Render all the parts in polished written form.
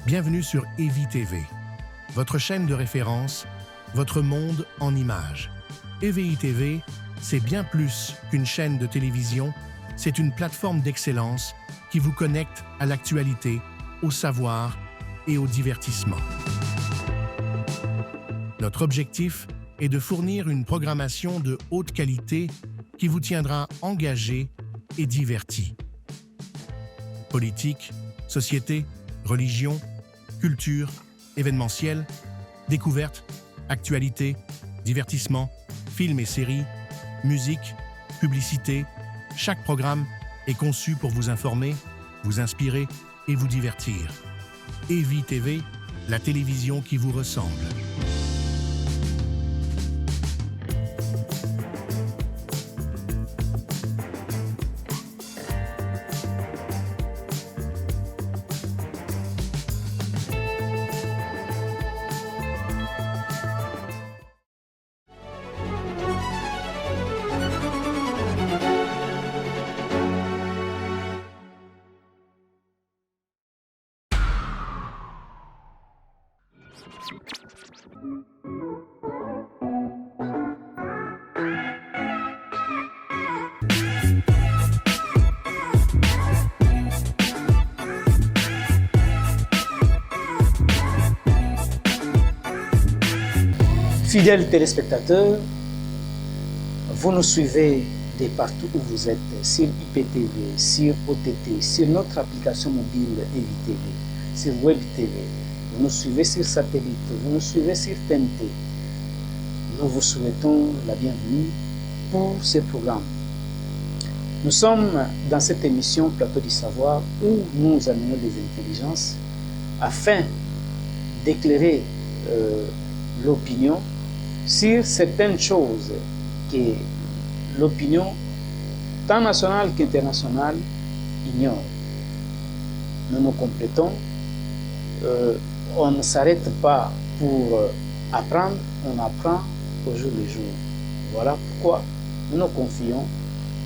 Bienvenue sur EVI TV, votre chaîne de référence, votre monde en images. EVI TV, c'est bien plus qu'une chaîne de télévision, c'est une plateforme d'excellence qui vous connecte à l'actualité, au savoir et au divertissement. Notre objectif est de fournir une programmation de haute qualité qui vous tiendra engagé et diverti. Politique, société, religion, culture, événementiel, découverte, actualité, divertissement, films et séries, musique, publicité, chaque programme est conçu pour vous informer, vous inspirer et vous divertir. EVI TV, la télévision qui vous ressemble. Fidèles téléspectateurs, vous nous suivez de partout où vous êtes, sur IPTV, sur OTT, sur notre application mobile EVI TV, sur Web TV, vous nous suivez sur satellite, vous nous suivez sur TNT. Nous vous souhaitons la bienvenue pour ce programme. Nous sommes dans cette émission Plateau du Savoir où nous amenons des intelligences afin d'éclairer l'opinion sur certaines choses que l'opinion, tant nationale qu'internationale, ignore. Nous nous complétons, on ne s'arrête pas pour apprendre, on apprend au jour le jour. Voilà pourquoi nous nous confions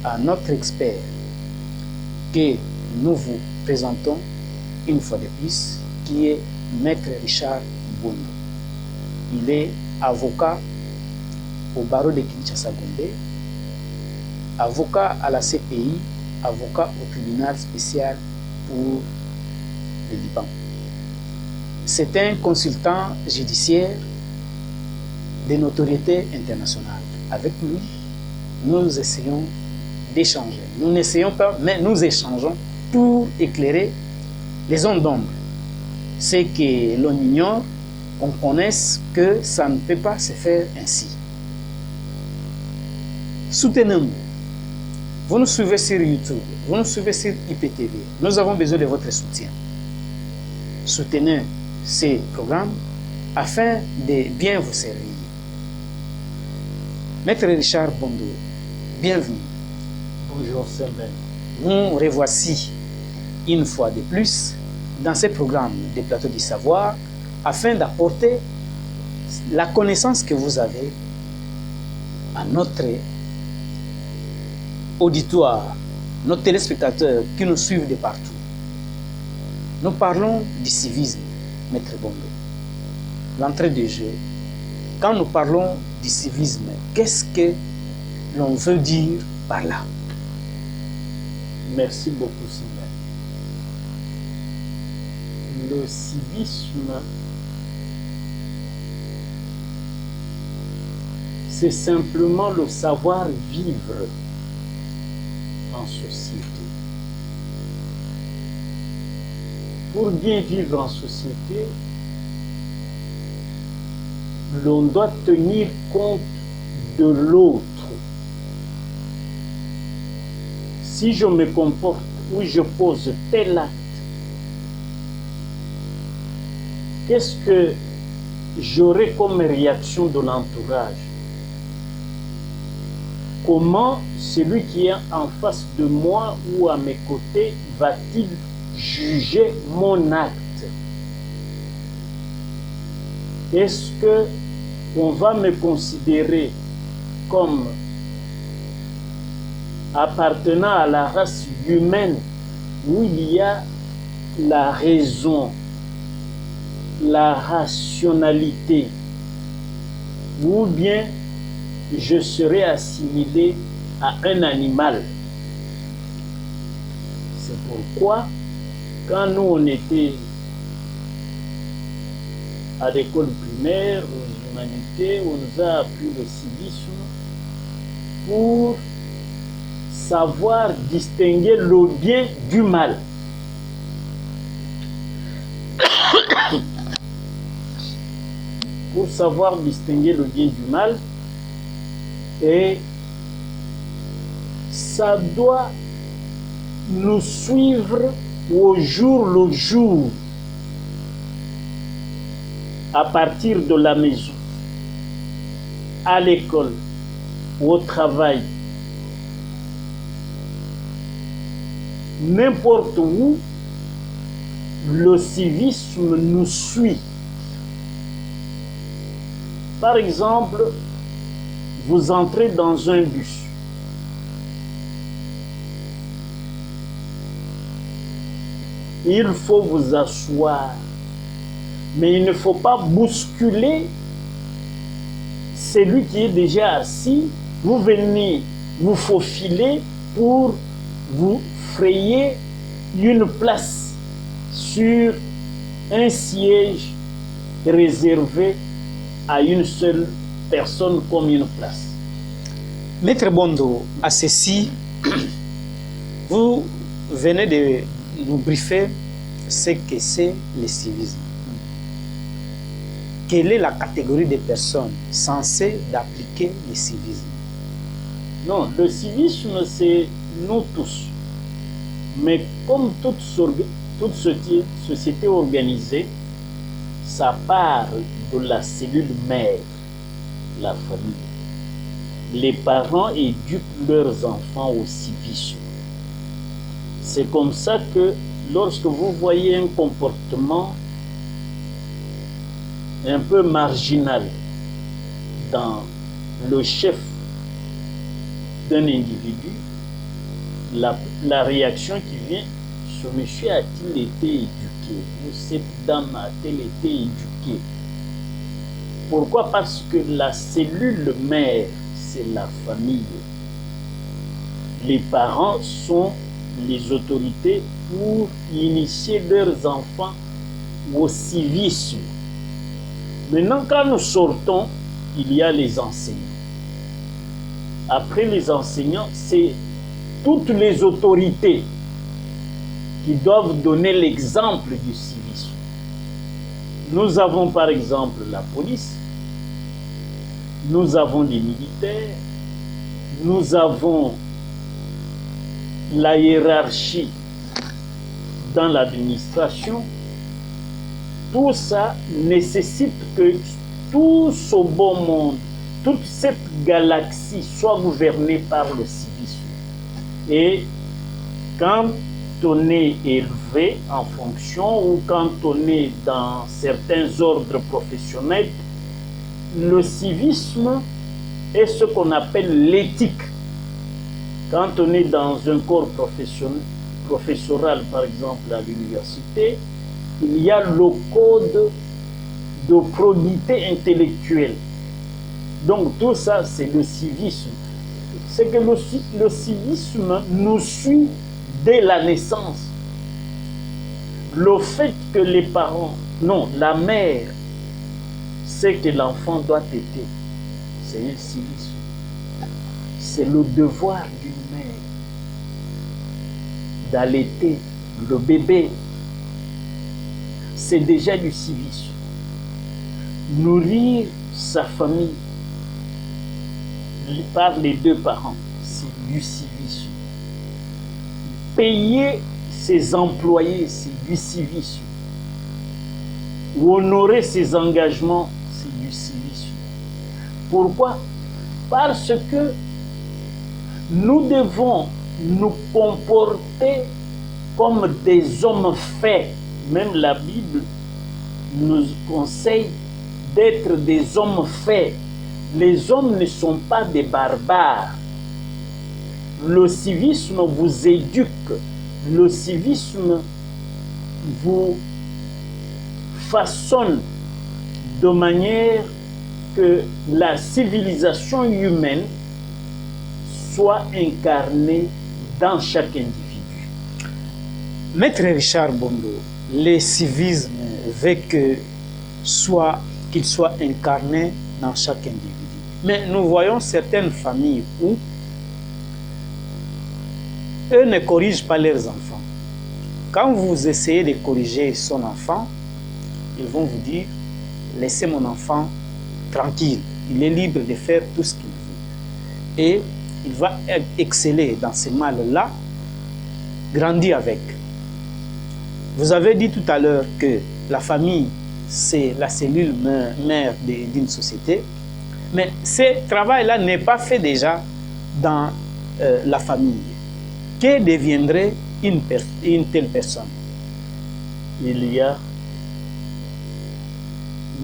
à notre expert que nous vous présentons une fois de plus, qui est Maître Richard Bondo. Il est avocat au barreau de Kinshasa-Gombe, avocat à la CPI, avocat au tribunal spécial pour le Liban. C'est un consultant judiciaire de notoriété internationale. Avec lui, nous essayons d'échanger. Nous n'essayons pas, mais nous échangeons pour éclairer les zones d'ombre. Ce que l'on ignore, on connaisse que ça ne peut pas se faire ainsi. Soutenez-nous. Vous nous suivez sur YouTube, vous nous suivez sur IPTV. Nous avons besoin de votre soutien. Soutenez ces programmes afin de bien vous servir. Maître Richard Bondo, bienvenue. Bonjour Sylvain. Nous revoici une fois de plus dans ce programme des Plateaux du Savoir afin d'apporter la connaissance que vous avez à notre auditoire, nos téléspectateurs qui nous suivent de partout. Nous parlons du civisme, Maître Bondo. L'entrée de jeu. Quand nous parlons du civisme, qu'est-ce que l'on veut dire par là? Merci beaucoup Sylvain. Le civisme, c'est simplement le savoir-vivre en société. Pour bien vivre en société, l'on doit tenir compte de l'autre. Si je me comporte ou je pose tel acte, qu'est-ce que j'aurai comme réaction de l'entourage? Comment celui qui est en face de moi ou à mes côtés va-t-il juger mon acte? Est-ce qu'on va me considérer comme appartenant à la race humaine où il y a la raison la rationalité, ou bien je serai assimilé à un animal. C'est pourquoi, quand nous on était à l'école primaire, aux humanités, on nous a appris le civisme pour savoir distinguer le bien du mal. Pour savoir distinguer le bien du mal, et ça doit nous suivre au jour le jour, à partir de la maison, à l'école, au travail, n'importe où, le civisme nous suit. Par exemple, vous entrez dans un bus. Il faut vous asseoir, mais il ne faut pas bousculer celui qui est déjà assis. Vous venez vous faufiler pour vous frayer une place sur un siège réservé à une seule personne comme une place. Maître Bondo, à ceci, vous venez de nous briefer ce que c'est le civisme. Quelle est la catégorie de personnes censées d'appliquer le civisme? Non, le civisme, c'est nous tous. Mais comme toute société organisée, ça part de la cellule mère, la famille. Les parents éduquent leurs enfants au civisme. C'est comme ça que lorsque vous voyez un comportement un peu marginal dans le chef d'un individu, la réaction qui vient, ce monsieur a-t-il été éduqué? Ou cette dame a-t-elle été éduquée? Pourquoi? Parce que la cellule mère, c'est la famille. Les parents sont les autorités pour initier leurs enfants au civisme. Maintenant, quand nous sortons, il y a les enseignants. Après les enseignants, c'est toutes les autorités qui doivent donner l'exemple du civisme. Nous avons par exemple la police, nous avons les militaires, nous avons la hiérarchie dans l'administration. Tout ça nécessite que tout ce beau monde, toute cette galaxie soit gouvernée par le civisme. Et quand on est élevé en fonction ou quand on est dans certains ordres professionnels, le civisme est ce qu'on appelle l'éthique. Quand on est dans un corps professoral, par exemple à l'université, il y a le code de probité intellectuelle. Donc tout ça, c'est le civisme. C'est que le civisme nous suit dès la naissance. Le fait que les parents, non, la mère, sait que l'enfant doit téter, c'est un civisme. C'est le devoir d'une mère d'allaiter le bébé. C'est déjà du civisme. Nourrir sa famille par les deux parents, c'est du civisme. Payer ses employés, c'est du civisme. Honorer ses engagements, c'est du civisme. Pourquoi? Parce que nous devons nous comporter comme des hommes faits. Même la Bible nous conseille d'être des hommes faits. Les hommes ne sont pas des barbares. Le civisme vous éduque. Le civisme vous façonne de manière que la civilisation humaine soit incarnée dans chaque individu. Maître Richard Bondo, le civisme veut qu'il soit incarné dans chaque individu. Mais nous voyons certaines familles où eux ne corrigent pas leurs enfants. Quand vous essayez de corriger son enfant, ils vont vous dire « Laissez mon enfant tranquille, il est libre de faire tout ce qu'il veut. » Et il va exceller dans ce mal-là, grandir avec. Vous avez dit tout à l'heure que la famille, c'est la cellule mère d'une société, mais ce travail-là n'est pas fait déjà dans la famille. Que deviendrait une telle personne? Il y a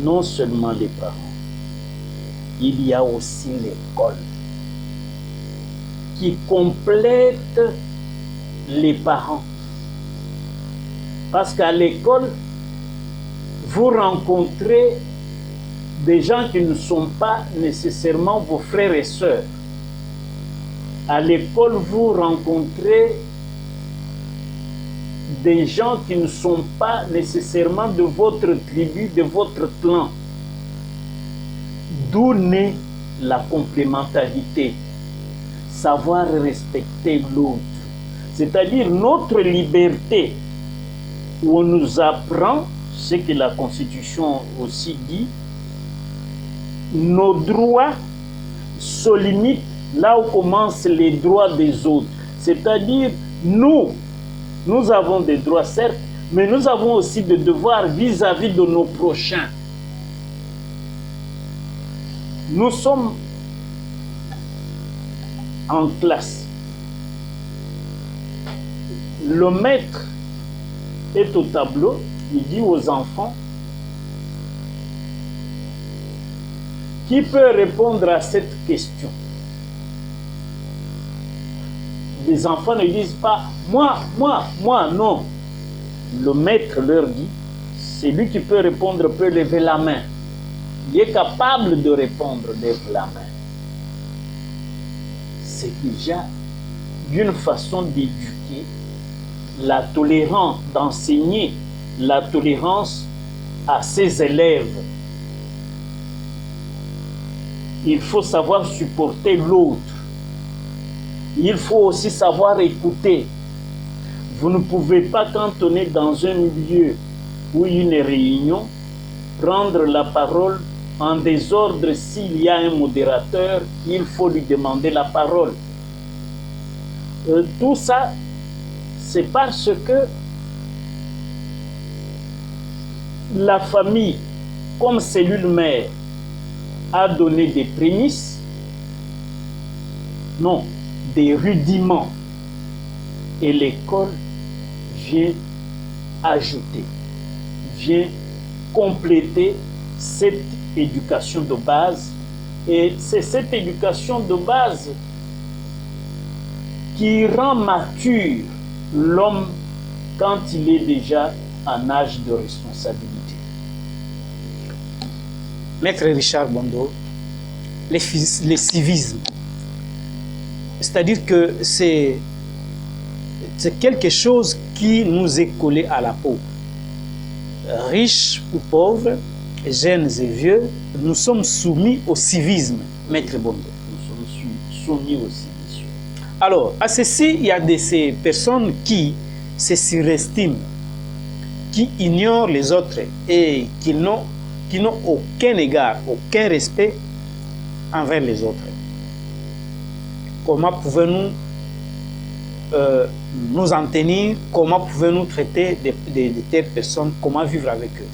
non seulement les parents, il y a aussi l'école qui complète les parents. Parce qu'à l'école, vous rencontrez des gens qui ne sont pas nécessairement vos frères et sœurs. À l'école, vous rencontrez des gens qui ne sont pas nécessairement de votre tribu, de votre clan. D'où naît la complémentarité, savoir respecter l'autre. C'est-à-dire notre liberté, où on nous apprend, ce que la Constitution aussi dit, nos droits se limitent là où commencent les droits des autres. C'est-à-dire, nous avons des droits, certes, mais nous avons aussi des devoirs vis-à-vis de nos prochains. Nous sommes en classe. Le maître est au tableau, il dit aux enfants, qui peut répondre à cette question? Les enfants ne disent pas moi, non. Le maître leur dit, celui qui peut répondre peut lever la main. Il est capable de répondre, lève la main. C'est déjà une façon d'éduquer la tolérance, d'enseigner la tolérance à ses élèves. Il faut savoir supporter l'autre. Il faut aussi savoir écouter. Vous ne pouvez pas, quand on est dans un milieu ou une réunion, prendre la parole en désordre. S'il y a un modérateur, il faut lui demander la parole. Tout ça, c'est parce que la famille, comme cellule mère, a donné des prémices, non, des rudiments. Et l'école vient ajouter, vient compléter cette éducation de base. Et c'est cette éducation de base qui rend mature l'homme quand il est déjà en âge de responsabilité. Maître Richard Bondo, le civisme, c'est-à-dire que c'est quelque chose qui nous est collé à la peau. Riches ou pauvres, jeunes et vieux, nous sommes soumis au civisme, Maître Bondo. Nous sommes soumis au civisme. Alors, à ceci, il y a de ces personnes qui se surestiment, qui ignorent les autres et qui n'ont aucun égard, aucun respect envers les autres. Comment pouvons-nous nous en tenir? Comment pouvons-nous traiter de telles personnes? Comment vivre avec eux?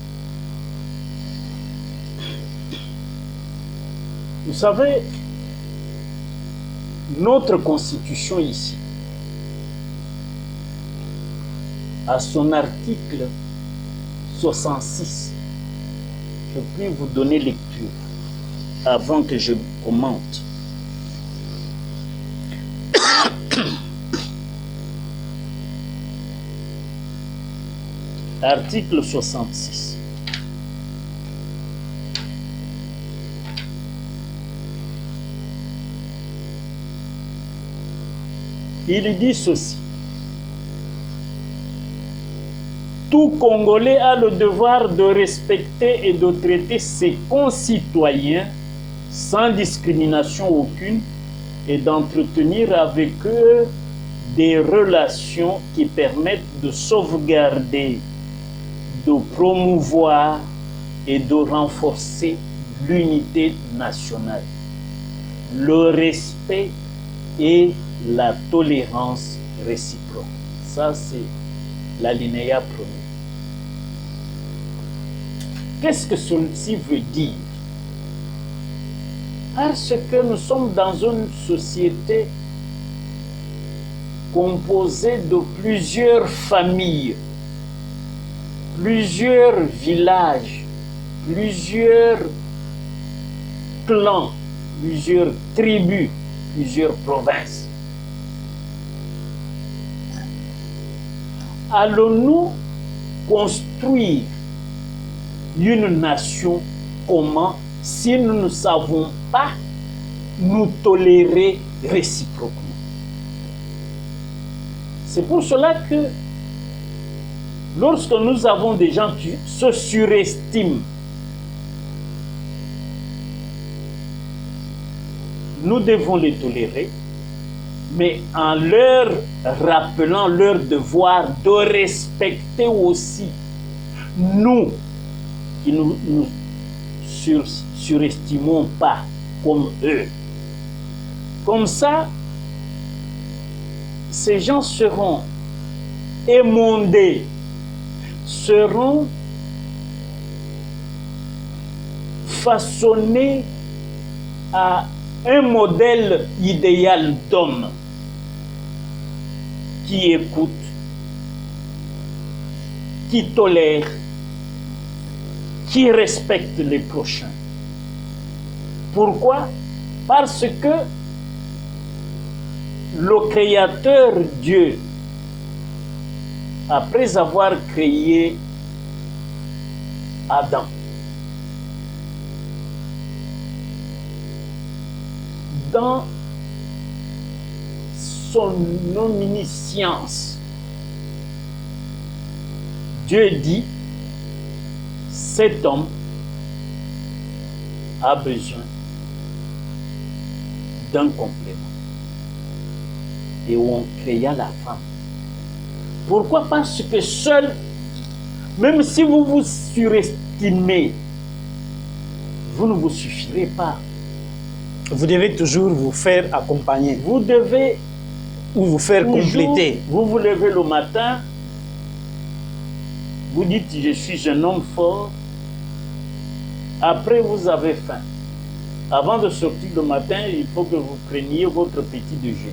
Vous savez, notre constitution ici, à son article 66, je puis vous donner lecture avant que je commente. Article 66. il dit ceci. Tout Congolais a le devoir de respecter et de traiter ses concitoyens sans discrimination aucune et d'entretenir avec eux des relations qui permettent de sauvegarder, de promouvoir et de renforcer l'unité nationale, le respect et la tolérance réciproque. Ça, c'est l'alinéa premier. Qu'est-ce que ceci veut dire? Parce que nous sommes dans une société composée de plusieurs familles, plusieurs villages, plusieurs clans, plusieurs tribus, plusieurs provinces. Allons-nous construire une nation comment si nous ne savons pas nous tolérer réciproquement? C'est pour cela que lorsque nous avons des gens qui se surestiment, nous devons les tolérer, mais en leur rappelant leur devoir de respecter aussi nous, qui nous surestimons pas comme eux. Comme ça, ces gens seront émondés, seront façonnés à un modèle idéal d'homme qui écoute, qui tolère, qui respecte les prochains. Pourquoi? Parce que le Créateur Dieu, après avoir créé Adam, dans son omniscience, Dieu dit, cet homme a besoin d'un complément. Et on créa la femme. Pourquoi? Parce que seul, même si vous vous surestimez, vous ne vous suffirez pas. Vous devez toujours vous faire accompagner. Vous devez ou vous faire compléter. Vous vous levez le matin, vous dites je suis un homme fort. Après vous avez faim. Avant de sortir le matin, il faut que vous preniez votre petit déjeuner.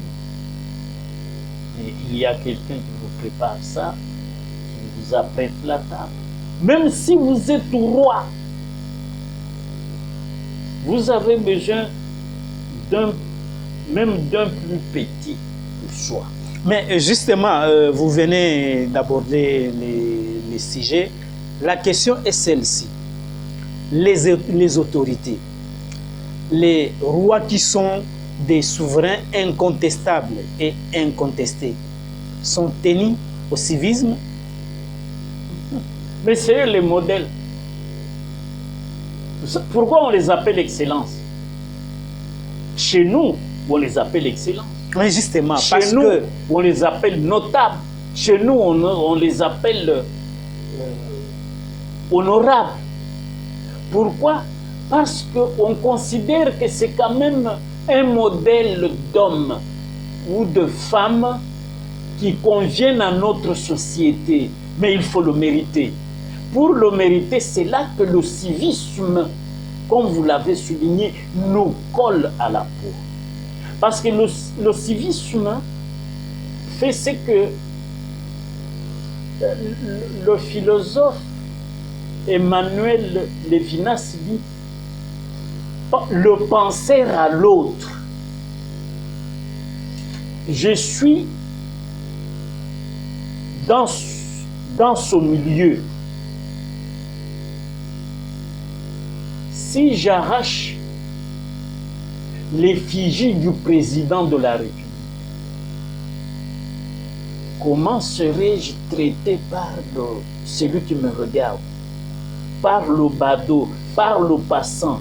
Et il y a quelqu'un qui vous prépare ça, qui vous apprête la table. Même si vous êtes roi, vous avez besoin même d'un plus petit choix. Mais justement, vous venez d'aborder les sujets. La question est celle-ci. Les autorités, les rois qui sont des souverains incontestables et incontestés, sont tenus au civisme? Mais c'est eux les modèles. Pourquoi on les appelle excellence? Chez nous, on les appelle excellence. Oui, justement, chez nous, on les appelle notables. Chez nous, on les appelle honorables. Pourquoi? Parce qu'on considère que c'est quand même un modèle d'homme ou de femme qui conviennent à notre société. Mais il faut le mériter. Pour le mériter, c'est là que le civisme, comme vous l'avez souligné, nous colle à la peau. Parce que le civisme fait ce que le philosophe Emmanuel Lévinas dit, le penser à l'autre. Je suis dans ce milieu. Si j'arrache l'effigie du président de la République, comment serais-je traité par celui qui me regarde, par le badaud, par le passant,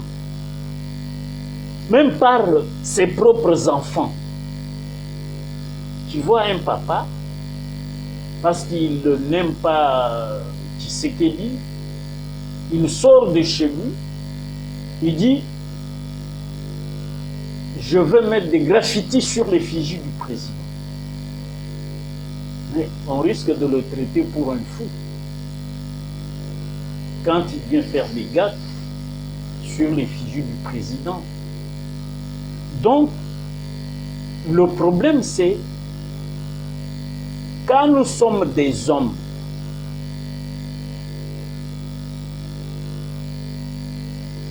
même par ses propres enfants. Tu vois un papa, parce qu'il n'aime pas Tshisekedi, il sort de chez lui, il dit « Je veux mettre des graffitis sur l'effigie du président ». Mais on risque de le traiter pour un fou quand il vient faire des gâtes sur l'effigie du président. Donc, le problème c'est quand nous sommes des hommes,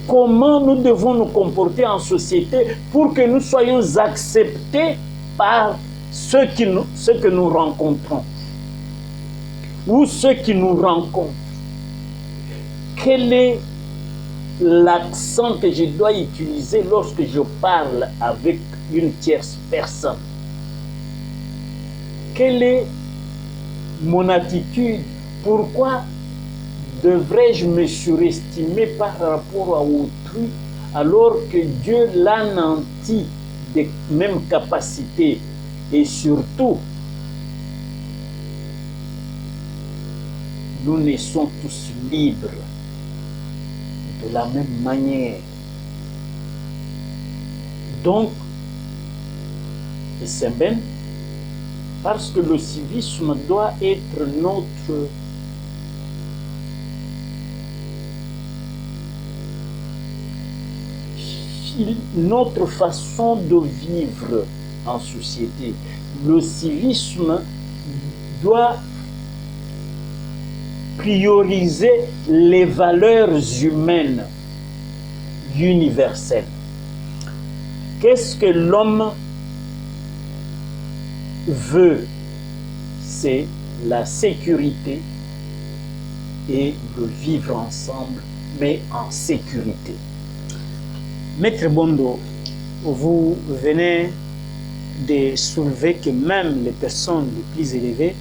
comment nous devons nous comporter en société pour que nous soyons acceptés par ceux que nous rencontrons ou ceux qui nous rencontrent. Quel est l'accent que je dois utiliser lorsque je parle avec une tierce personne? Quelle est mon attitude? Pourquoi devrais-je me surestimer par rapport à autrui alors que Dieu l'a nanti des mêmes capacités? Et surtout, nous naissons tous libres de la même manière. Donc, le Sembène, parce que le civisme doit être notre façon de vivre en société. Le civisme doit prioriser les valeurs humaines universelles. Qu'est-ce que l'homme veut? C'est la sécurité et de vivre ensemble, mais en sécurité. Maître Bondo, vous venez de soulever que même les personnes les plus élevées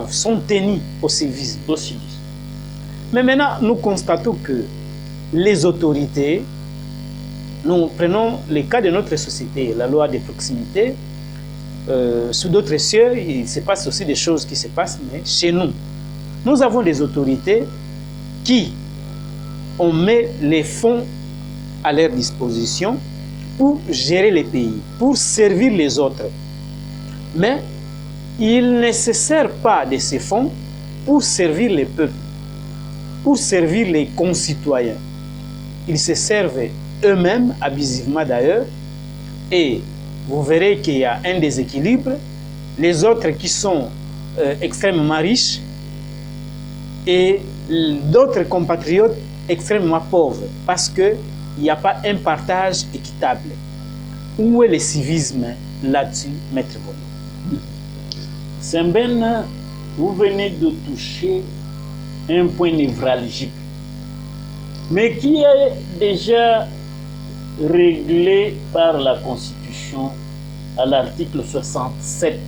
sont tenues au civisme. Mais maintenant, nous constatons que les autorités, nous prenons le cas de notre société, la loi de proximité, sous d'autres cieux, il se passe aussi des choses qui se passent, mais chez nous, nous avons des autorités qui ont mis les fonds à leur disposition pour gérer les pays, pour servir les autres. Mais ils ne se servent pas de ces fonds pour servir les peuples, pour servir les concitoyens. Ils se servent eux-mêmes, abusivement d'ailleurs, et vous verrez qu'il y a un déséquilibre. Les autres qui sont extrêmement riches et d'autres compatriotes extrêmement pauvres, parce qu'il n'y a pas un partage équitable. Où est le civisme là-dessus, Maître Bondo? Sembène, vous venez de toucher un point névralgique, mais qui est déjà réglé par la Constitution à l'article 67.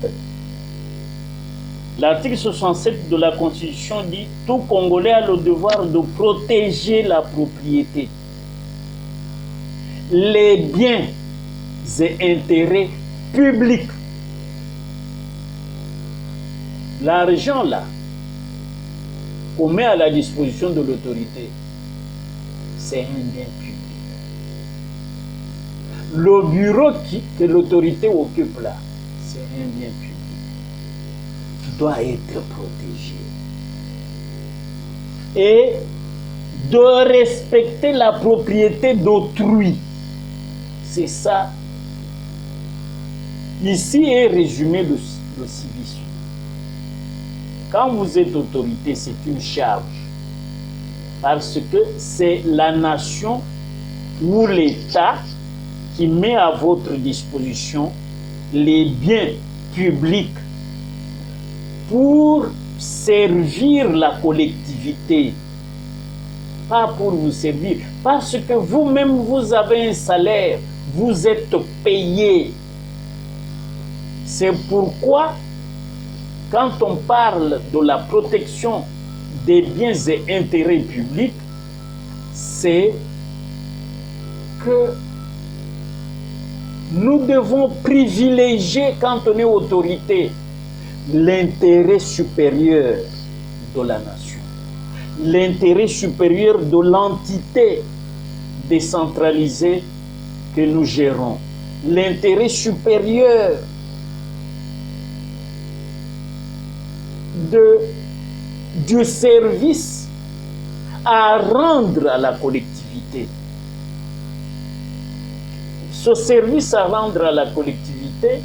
L'article 67 de la Constitution dit « Tout Congolais a le devoir de protéger la propriété, les biens et intérêts publics. » L'argent là, qu'on met à la disposition de l'autorité, c'est un bien public. Le bureau que l'autorité occupe là, c'est un bien public qui doit être protégé. Et de respecter la propriété d'autrui. C'est ça. Ici est résumé le civisme. Quand vous êtes autorité, c'est une charge. Parce que c'est la nation ou l'État qui met à votre disposition les biens publics pour servir la collectivité, pas pour vous servir, parce que vous-même vous avez un salaire, vous êtes payé. C'est pourquoi, quand on parle de la protection des biens et intérêts publics, c'est que nous devons privilégier, quand on est autorité, l'intérêt supérieur de la nation, l'intérêt supérieur de l'entité décentralisée que nous gérons, l'intérêt supérieur du service à rendre à la collectivité. Ce service à rendre à la collectivité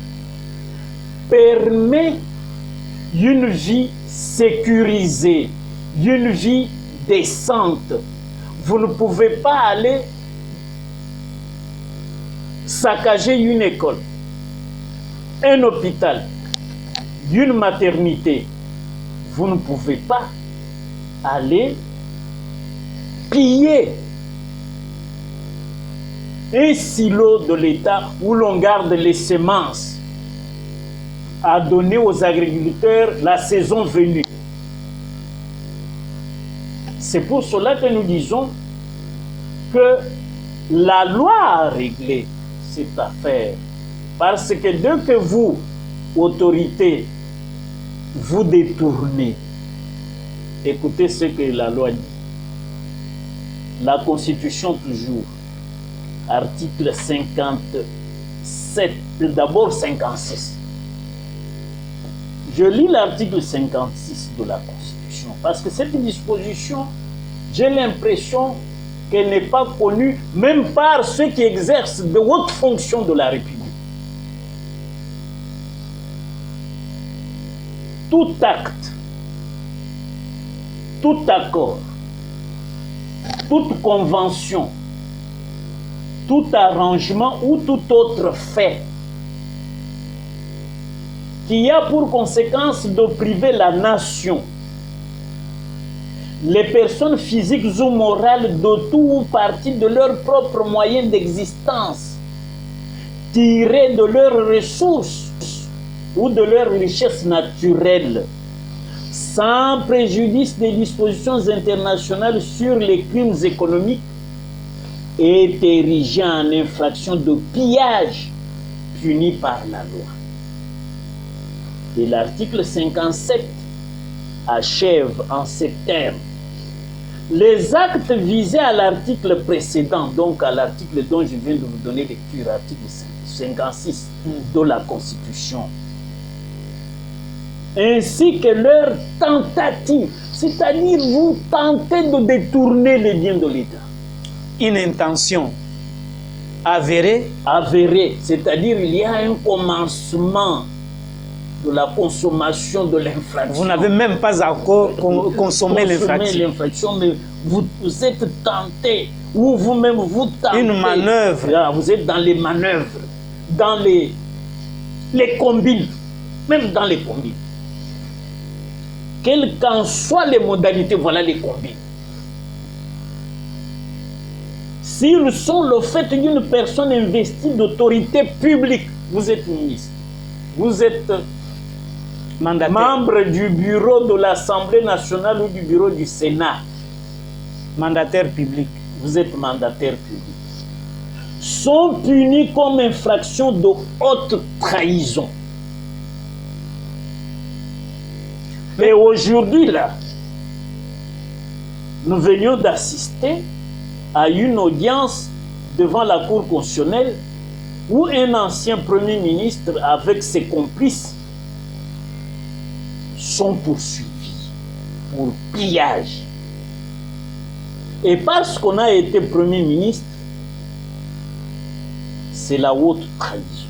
permet une vie sécurisée, une vie décente. Vous ne pouvez pas aller saccager une école, un hôpital, une maternité. Vous ne pouvez pas aller piller un silo de l'État où l'on garde les semences à donner aux agriculteurs la saison venue. C'est pour cela que nous disons que la loi a réglé cette affaire. Parce que dès que vous, autorité, vous détournez, écoutez ce que la loi dit. La Constitution toujours, article 57, d'abord 56. Je lis l'article 56 de la Constitution parce que cette disposition, j'ai l'impression qu'elle n'est pas connue même par ceux qui exercent de hautes fonctions de la République. Tout acte, tout accord, toute convention, tout arrangement ou tout autre fait qui a pour conséquence de priver la nation, les personnes physiques ou morales de tout ou partie de leurs propres moyens d'existence, tirés de leurs ressources ou de leurs richesses naturelles, sans préjudice des dispositions internationales sur les crimes économiques, est érigé en infraction de pillage puni par la loi. Et l'article 57 achève en ces termes. Les actes visés à l'article précédent, donc à l'article dont je viens de vous donner lecture, article 56 de la Constitution, ainsi que leur tentative, c'est-à-dire vous tentez de détourner les biens de l'État. Une intention avérée. Avérée, c'est-à-dire il y a un commencement de la consommation de l'infraction. Vous n'avez même pas encore consommé l'infraction, mais vous êtes tenté, ou vous-même vous tentez. Une manœuvre. Là, vous êtes dans les manœuvres, dans les combines, même dans les combines. Quelles qu'en soient les modalités, voilà les combines. S'ils sont le fait d'une personne investie d'autorité publique, vous êtes ministre, vous êtes mandataire, membre du bureau de l'Assemblée nationale ou du bureau du Sénat, mandataire public, vous êtes mandataire public, sont punis comme infraction de haute trahison. Mais aujourd'hui, là, nous venions d'assister à une audience devant la Cour constitutionnelle où un ancien Premier ministre avec ses complices sont poursuivis pour pillage. Et parce qu'on a été Premier ministre, c'est la haute trahison.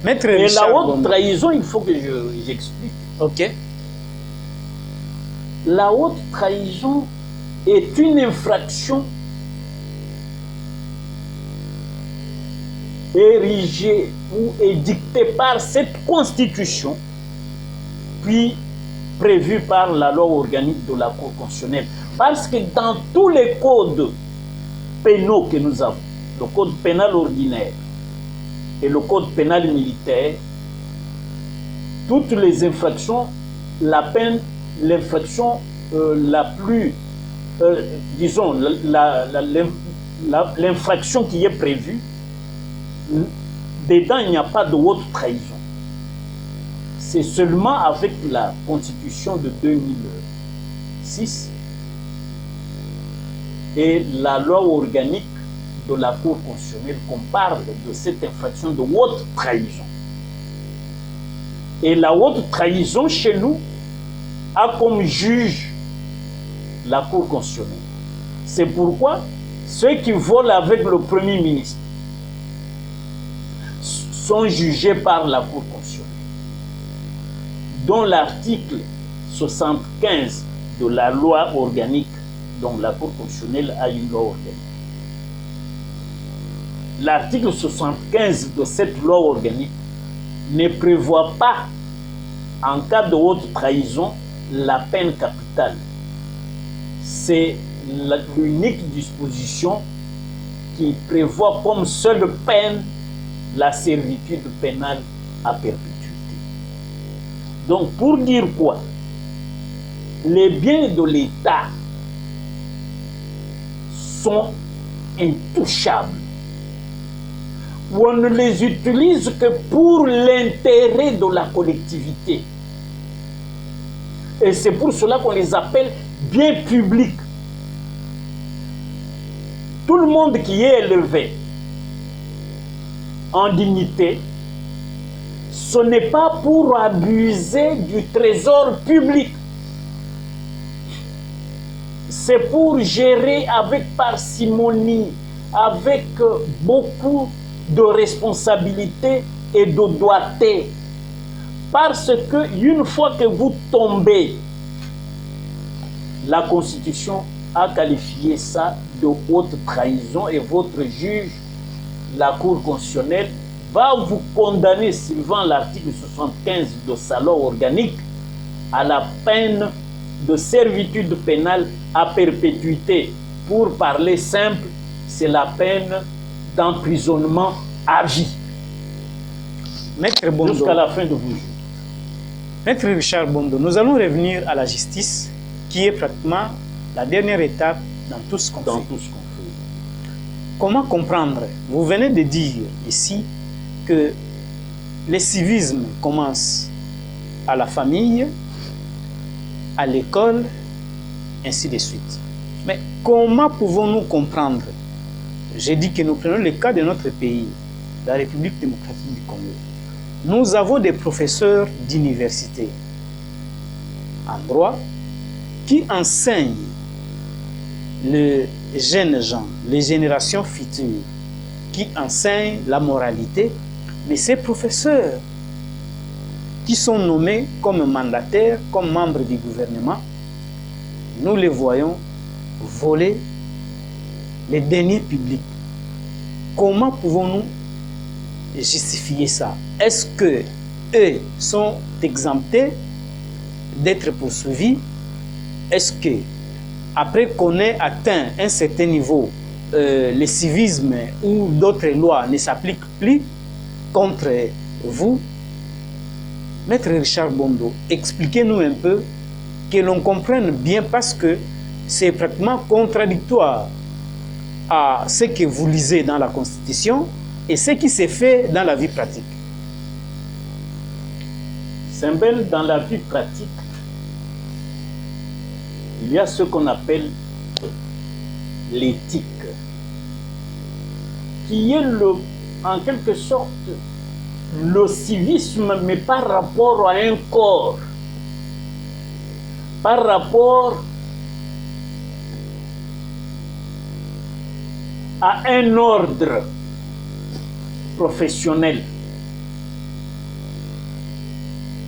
Maître Et Richard la haute Gomba. trahison, il faut que j'explique. Ok. La haute trahison est une infraction érigée ou édictée par cette Constitution, puis prévue par la loi organique de la Cour constitutionnelle. Parce que dans tous les codes pénaux que nous avons, le code pénal ordinaire, et le code pénal militaire, toutes les infractions, la peine, l'infraction la plus, disons, l'infraction qui est prévue, dedans il n'y a pas de haute trahison. C'est seulement avec la Constitution de 2006 et la loi organique de la Cour constitutionnelle qu'on parle de cette infraction de haute trahison. Et la haute trahison chez nous a comme juge la Cour constitutionnelle. C'est pourquoi ceux qui volent avec le Premier ministre sont jugés par la Cour constitutionnelle, dont l'article 75 de la loi organique, dont la Cour constitutionnelle a une loi organique. L'article 75 de cette loi organique ne prévoit pas, en cas de haute trahison, la peine capitale. C'est l'unique disposition qui prévoit comme seule peine la servitude pénale à perpétuité. Donc, pour dire quoi? Les biens de l'État sont intouchables. On ne les utilise que pour l'intérêt de la collectivité. Et c'est pour cela qu'on les appelle biens publics. Tout le monde qui est élevé en dignité, ce n'est pas pour abuser du trésor public. C'est pour gérer avec parcimonie, avec beaucoup de responsabilité et de doigté. Parce que une fois que vous tombez, la Constitution a qualifié ça de haute trahison et votre juge, la Cour constitutionnelle, va vous condamner, suivant l'article 75 de sa loi organique, à la peine de servitude pénale à perpétuité. Pour parler simple, c'est la peine d'emprisonnement à vie. Maître Bondo, jusqu'à la fin de vos jours. Maître Richard Bondo, nous allons revenir à la justice, qui est pratiquement la dernière étape dans tout ce qu'on fait. Comment comprendre? Vous venez de dire ici que le civisme commence à la famille, à l'école, ainsi de suite. Mais comment pouvons-nous comprendre? J'ai dit que nous prenons le cas de notre pays, la République démocratique du Congo. Nous avons des professeurs d'université en droit qui enseignent les jeunes gens, les générations futures, qui enseignent la moralité, mais ces professeurs qui sont nommés comme mandataires, comme membres du gouvernement, nous les voyons voler les deniers publics. Comment pouvons-nous justifier ça? Est-ce que eux sont exemptés d'être poursuivis? Est-ce que, après qu'on ait atteint un certain niveau, le civisme ou d'autres lois ne s'appliquent plus contre vous? Maître Richard Bondo, expliquez-nous un peu, que l'on comprenne bien, parce que c'est pratiquement contradictoire à ce que vous lisez dans la Constitution et ce qui s'est fait dans la vie pratique. Symbole, dans la vie pratique, il y a ce qu'on appelle l'éthique, qui est en quelque sorte le civisme, mais par rapport à un corps, par rapport à un ordre professionnel.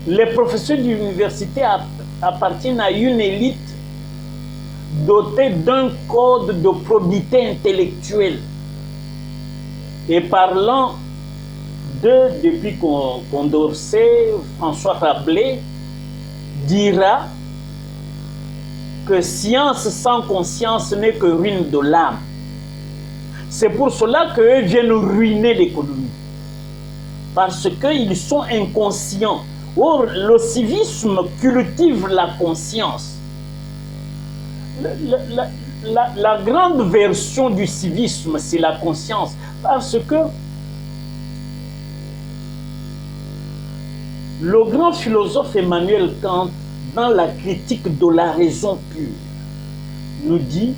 Les professeurs d'université appartiennent à une élite dotée d'un code de probité intellectuelle. Et parlant depuis Condorcet, François Rabelais dira que science sans conscience n'est que ruine de l'âme. C'est pour cela qu'eux viennent ruiner l'économie. parce qu'ils sont inconscients. Or, le civisme cultive la conscience. La grande version du civisme, c'est la conscience, parce que le grand philosophe Emmanuel Kant, dans la critique de la raison pure, nous dit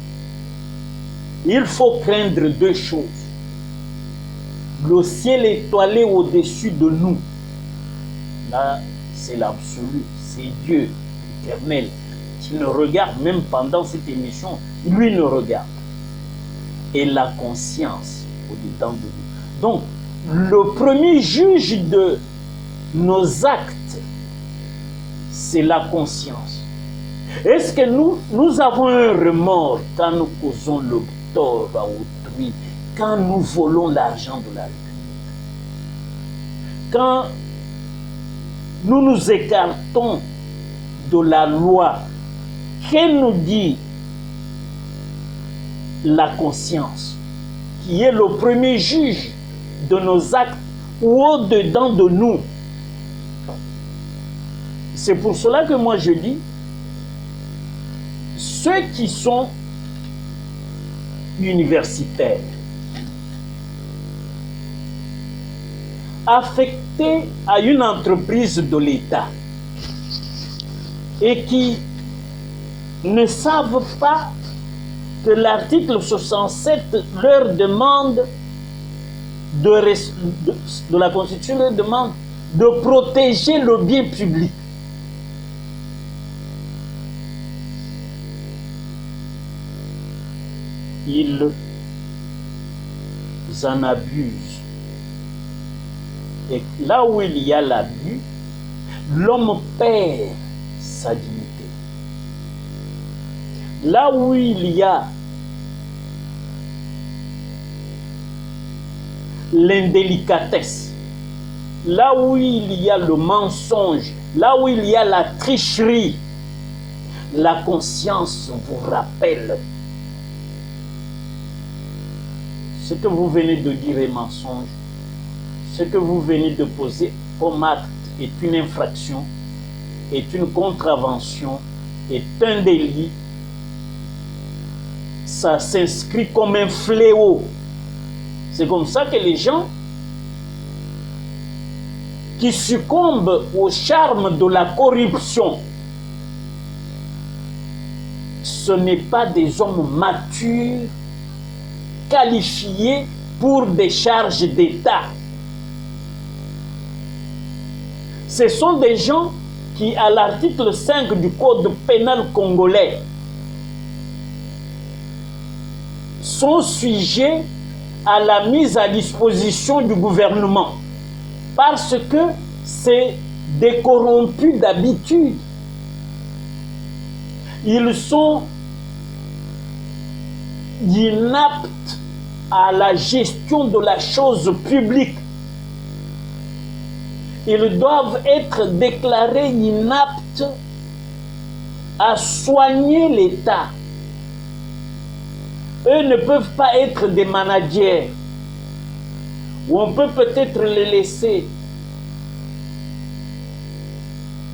il faut craindre deux choses. Le ciel étoilé au-dessus de nous, là, c'est l'absolu, c'est Dieu, l'éternel, qui nous regarde même pendant cette émission, lui nous regarde. Et la conscience au-dedans de nous. Donc, le premier juge de nos actes, c'est la conscience. Est-ce que nous avons un remords quand nous causons le tort à autrui, quand nous volons l'argent de la République, quand nous nous écartons de la loi? Que nous dit la conscience, qui est le premier juge de nos actes ou au-dedans de nous? C'est pour cela que moi je dis, ceux qui sont universitaires, affectés à une entreprise de l'État et qui ne savent pas que l'article 67 leur demande de la Constitution leur demande de protéger le bien public. Ils en abusent. Et là où il y a l'abus, l'homme perd sa dignité. Là où il y a l'indélicatesse, là où il y a le mensonge, là où il y a la tricherie, la conscience vous rappelle. Ce que vous venez de dire est mensonge. Ce que vous venez de poser comme acte est une infraction, est une contravention, est un délit. Ça s'inscrit comme un fléau. C'est comme ça que les gens qui succombent au charme de la corruption, ce n'est pas des hommes matures, qualifiés pour des charges d'État. Ce sont des gens qui, à l'article 5 du Code pénal congolais, sont sujets à la mise à disposition du gouvernement parce que c'est des corrompus d'habitude. Ils sont inaptes à la gestion de la chose publique. Ils doivent être déclarés inaptes à soigner l'État. Eux ne peuvent pas être des managers. Ou on peut peut-être les laisser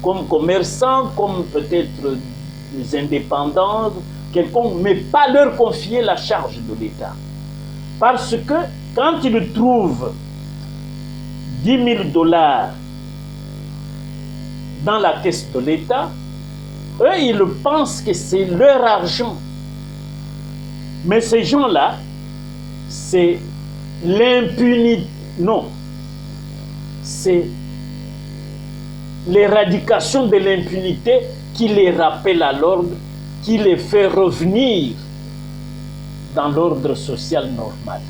comme commerçants, comme peut-être des indépendants, quelconque, mais pas leur confier la charge de l'État. Parce que quand ils trouvent 10 000 $ dans la caisse de l'État, eux, ils pensent que c'est leur argent. Mais ces gens-là, c'est l'impunité. Non. C'est l'éradication de l'impunité qui les rappelle à l'ordre, qui les fait revenir dans l'ordre social normal.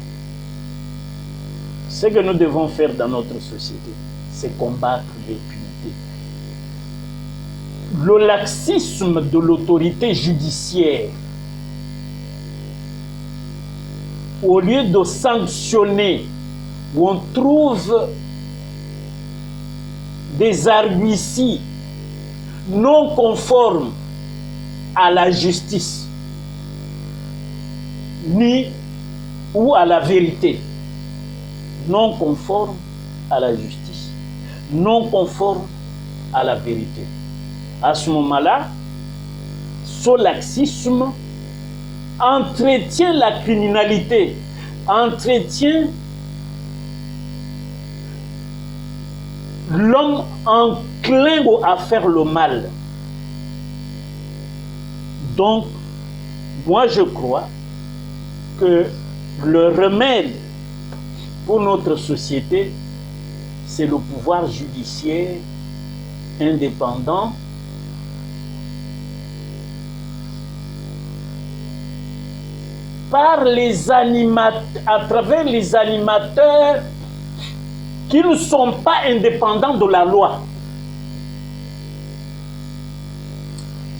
Ce que nous devons faire dans notre société, c'est combattre l'impunité. Le laxisme de l'autorité judiciaire, au lieu de sanctionner, où on trouve des arguties non conformes à la justice, ni ou à la vérité, non conformes à la justice, non conforme à la vérité. À ce moment-là, ce laxisme entretient la criminalité, entretient l'homme enclin à faire le mal. Donc, moi je crois que le remède pour notre société, c'est le pouvoir judiciaire indépendant par les à travers les animateurs qui ne sont pas indépendants de la loi.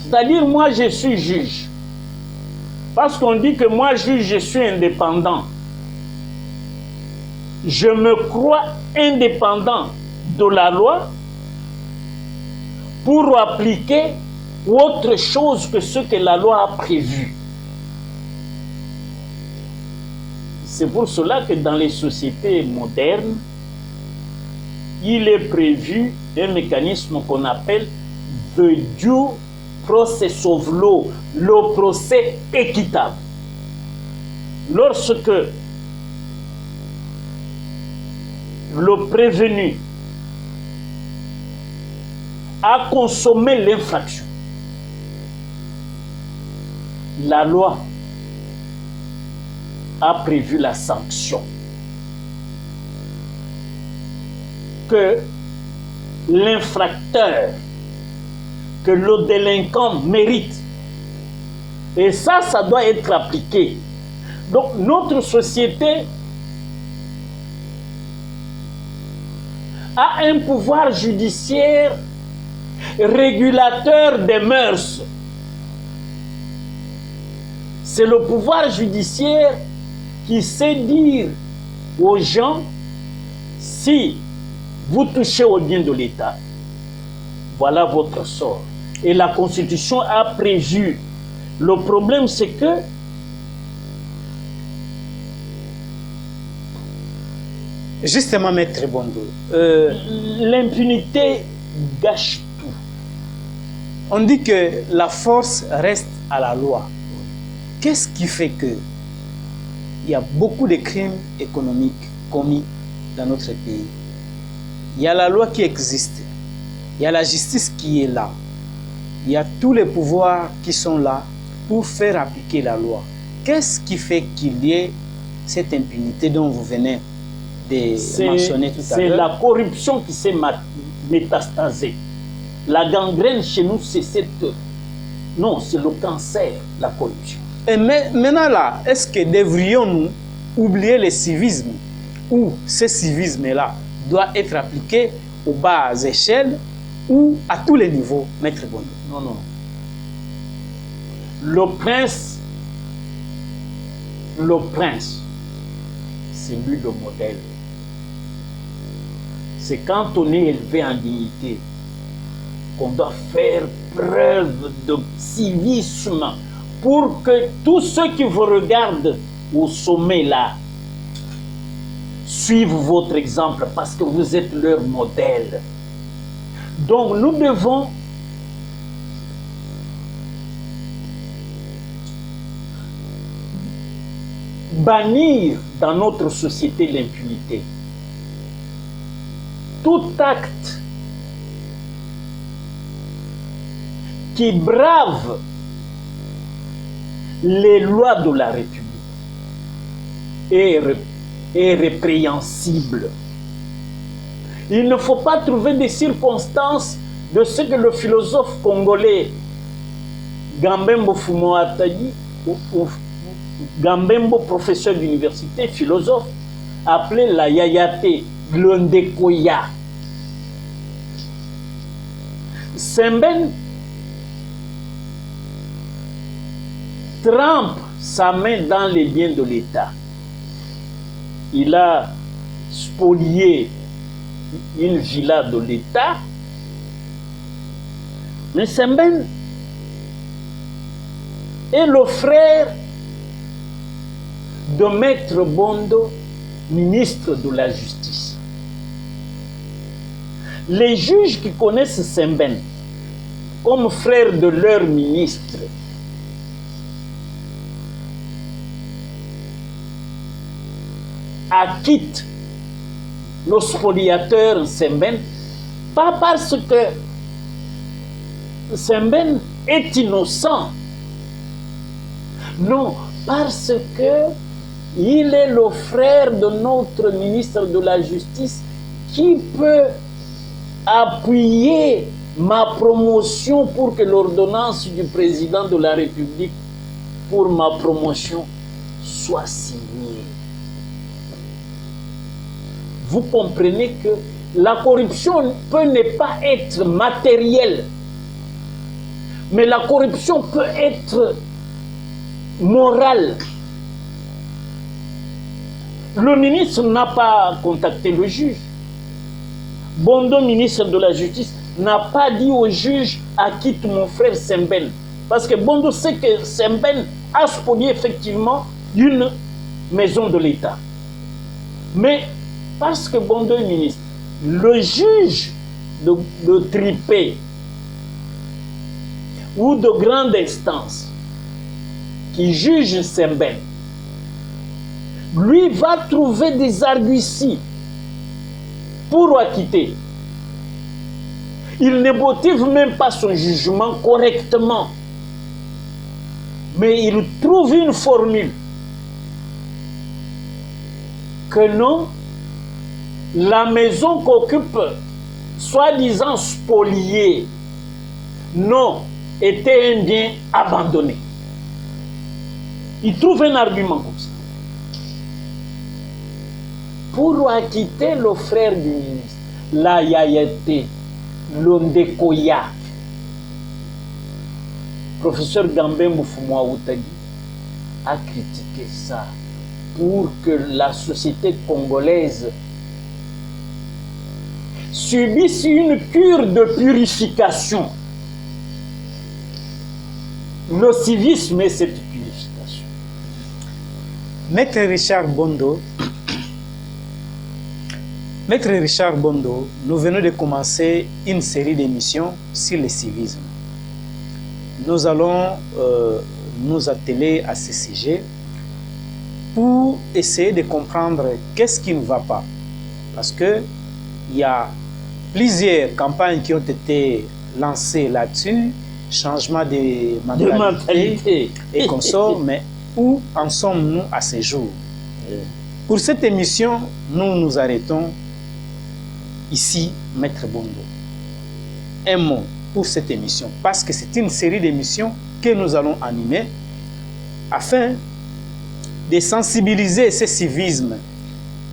C'est-à-dire, moi, je suis juge. Parce qu'on dit que moi, juge, je suis indépendant. Je me crois indépendant de la loi pour appliquer autre chose que ce que la loi a prévu. C'est pour cela que dans les sociétés modernes, il est prévu un mécanisme qu'on appelle the due process of law, le procès équitable. Lorsque le prévenu a consommé l'infraction, la loi a prévu la sanction que l'infracteur, que le délinquant mérite. Et ça doit être appliqué. Donc notre société a un pouvoir judiciaire régulateur des mœurs. C'est le pouvoir judiciaire qui sait dire aux gens, si vous touchez au bien de l'État, voilà votre sort. Et la Constitution a prévu. Le problème, c'est que justement, Maître Bondo, l'impunité gâche tout. On dit que la force reste à la loi. Qu'est-ce qui fait que il y a beaucoup de crimes économiques commis dans notre pays? Il y a la loi qui existe, il y a la justice qui est là, il y a tous les pouvoirs qui sont là pour faire appliquer la loi. Qu'est-ce qui fait qu'il y ait cette impunité dont vous venez de mentionner tout à l'heure? C'est la corruption qui s'est métastasée. La gangrène chez nous, c'est cette... Non, c'est le cancer, la corruption. Et maintenant là, est-ce que devrions-nous oublier le civisme, ou ce civisme-là doit être appliqué aux basses échelles ou à tous les niveaux, Maître Bondo? Non, non. Le prince, c'est lui le modèle. C'est quand on est élevé en dignité qu'on doit faire preuve de civisme pour que tous ceux qui vous regardent au sommet là suivent votre exemple parce que vous êtes leur modèle. Donc nous devons bannir dans notre société l'impunité. Tout acte qui brave les lois de la République est répréhensible. Il ne faut pas trouver des circonstances de ce que le philosophe congolais Gambembo Fumo Atadi, Gambembo, professeur d'université, philosophe, appelé la yayate, glondekoya. Semben trempe sa main dans les biens de l'État. Il a spolié une villa de l'État, mais Semben est le frère de Maître Bondo, ministre de la Justice. Les juges qui connaissent Semben comme frère de leur ministre acquittent le spoliateur Semben, pas parce que Semben est innocent, non, parce que il est le frère de notre ministre de la Justice qui peut appuyer ma promotion pour que l'ordonnance du président de la République pour ma promotion soit signée. Vous comprenez que la corruption peut ne pas être matérielle, mais la corruption peut être morale. Le ministre n'a pas contacté le juge. Bondo, ministre de la Justice, n'a pas dit au juge acquitte mon frère Semben. Parce que Bondo sait que Semben a spolié effectivement une maison de l'État. Mais parce que Bondo est ministre, le juge de tripé ou de grande instance qui juge Semben, lui va trouver des arguties pour acquitter. Il ne motive même pas son jugement correctement, mais il trouve une formule que non, la maison qu'occupe, soi-disant spoliée, non, était un bien abandonné. Il trouve un argument comme ça. Pour acquitter le frère du ministre, la Yayete, l'Ondekoya, professeur Gambé Moufoumou Outagi a critiqué ça pour que la société congolaise subisse une cure de purification. Le civisme est cette purification. Maître Richard Bondo, nous venons de commencer une série d'émissions sur le civisme. Nous allons nous atteler à ce sujet pour essayer de comprendre qu'est-ce qui ne va pas. Parce qu'il y a plusieurs campagnes qui ont été lancées là-dessus, changement de mentalité et consorts, mais où en sommes-nous à ce jour? Pour cette émission, nous nous arrêtons ici, Maître Bondo. Un mot pour cette émission, parce que c'est une série d'émissions que nous allons animer afin de sensibiliser ce civisme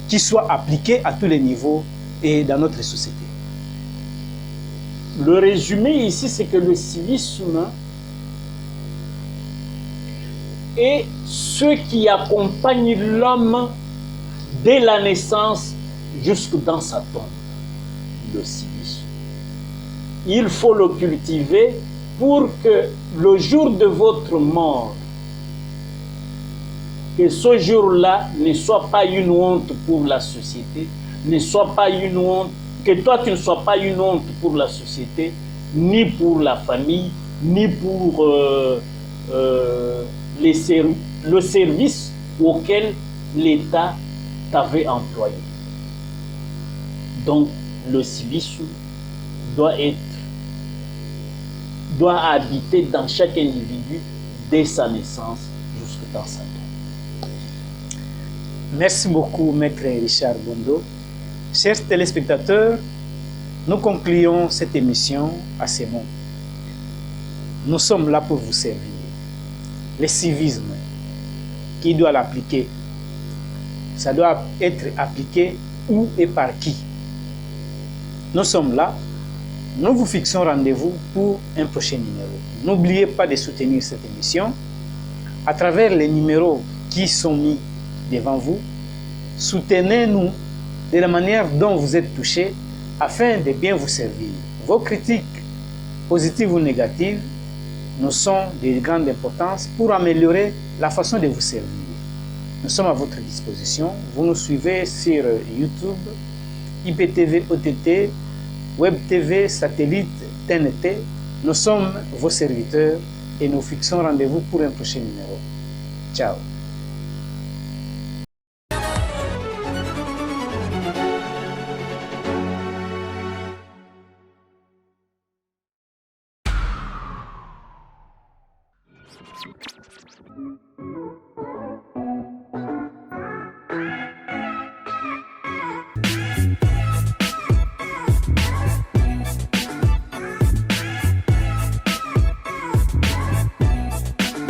qui soit appliqué à tous les niveaux et dans notre société. Le résumé ici, c'est que le civisme est ce qui accompagne l'homme dès la naissance jusque dans sa tombe. Le civisme. Il faut le cultiver pour que le jour de votre mort, que ce jour-là ne soit pas une honte pour la société, ne soit pas une honte, que toi tu ne sois pas une honte pour la société, ni pour la famille, ni pour le service auquel l'État t'avait employé. Donc, le civisme doit habiter dans chaque individu dès sa naissance jusque dans sa tombe. Merci beaucoup, Maître Richard Bondo. Chers téléspectateurs, nous concluons cette émission à ces mots. Nous sommes là pour vous servir. Le civisme, qui doit l'appliquer? Ça doit être appliqué où et par qui? Nous sommes là. Nous vous fixons rendez-vous pour un prochain numéro. N'oubliez pas de soutenir cette émission à travers les numéros qui sont mis devant vous. Soutenez-nous de la manière dont vous êtes touchés afin de bien vous servir. Vos critiques, positives ou négatives, nous sont de grande importance pour améliorer la façon de vous servir. Nous sommes à votre disposition. Vous nous suivez sur YouTube, IPTV OTT, Web TV, satellite, TNT, nous sommes vos serviteurs et nous fixons rendez-vous pour un prochain numéro. Ciao.